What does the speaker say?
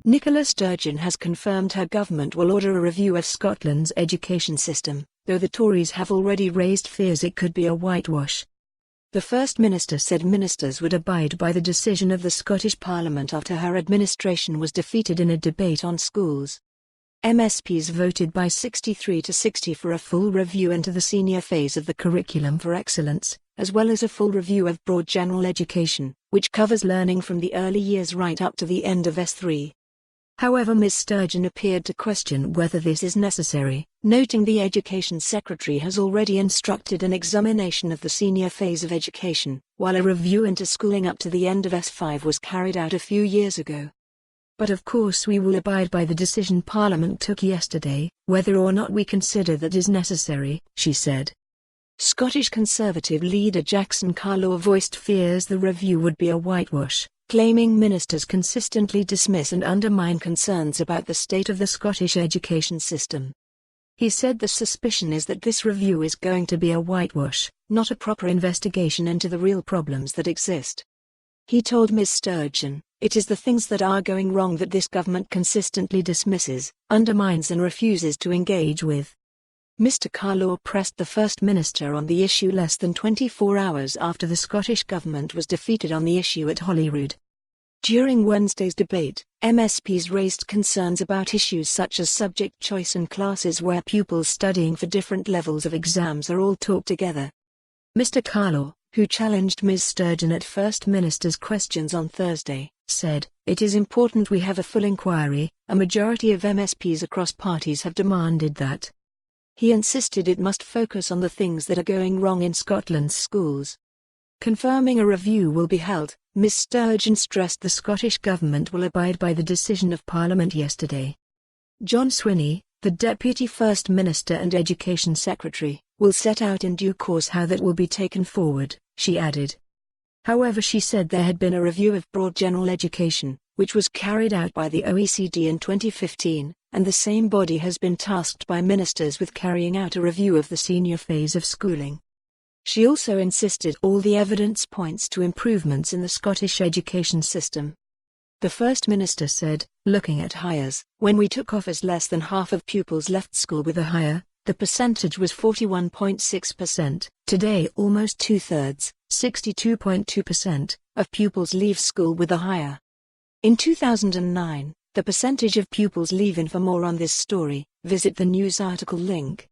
Nicola Sturgeon has confirmed her government will order a review of Scotland's education system, though the Tories have already raised fears it could be a whitewash. The First Minister said ministers would abide by the decision of the Scottish Parliament after her administration was defeated in a debate on schools. MSPs voted by 63 to 60 for a full review into the senior phase of the Curriculum for Excellence, as well as a full review of broad general education, which covers learning from the early years right up to the end of S3. However, Ms Sturgeon appeared to question whether this is necessary, noting the Education Secretary has already instructed an examination of the senior phase of education, while a review into schooling up to the end of S5 was carried out a few years ago. But of course we will abide by the decision Parliament took yesterday, whether or not we consider that is necessary, she said. Scottish Conservative leader Jackson Carlaw voiced fears the review would be a whitewash, claiming ministers consistently dismiss and undermine concerns about the state of the Scottish education system. He said the suspicion is that this review is going to be a whitewash, not a proper investigation into the real problems that exist. He told Ms Sturgeon, "It is the things that are going wrong that this government consistently dismisses, undermines and refuses to engage with." Mr Carlaw pressed the First Minister on the issue less than 24 hours after the Scottish Government was defeated on the issue at Holyrood. During Wednesday's debate, MSPs raised concerns about issues such as subject choice and classes where pupils studying for different levels of exams are all taught together. Mr Carlaw, who challenged Ms Sturgeon at First Minister's questions on Thursday, said, "It is important we have a full inquiry. A majority of MSPs across parties have demanded that." He insisted it must focus on the things that are going wrong in Scotland's schools. Confirming a review will be held, Ms Sturgeon stressed the Scottish Government will abide by the decision of Parliament yesterday. John Swinney, the Deputy First Minister and Education Secretary, will set out in due course how that will be taken forward, she added. However, she said there had been a review of broad general education, which was carried out by the OECD in 2015, and the same body has been tasked by ministers with carrying out a review of the senior phase of schooling. She also insisted all the evidence points to improvements in the Scottish education system. The First Minister said, "Looking at hires, when we took office less than half of pupils left school with a hire. The percentage was 41.6%. Today almost two-thirds, 62.2%, of pupils leave school with a hire." In 2009, the percentage of pupils leaving. For more on this story, visit the news article link.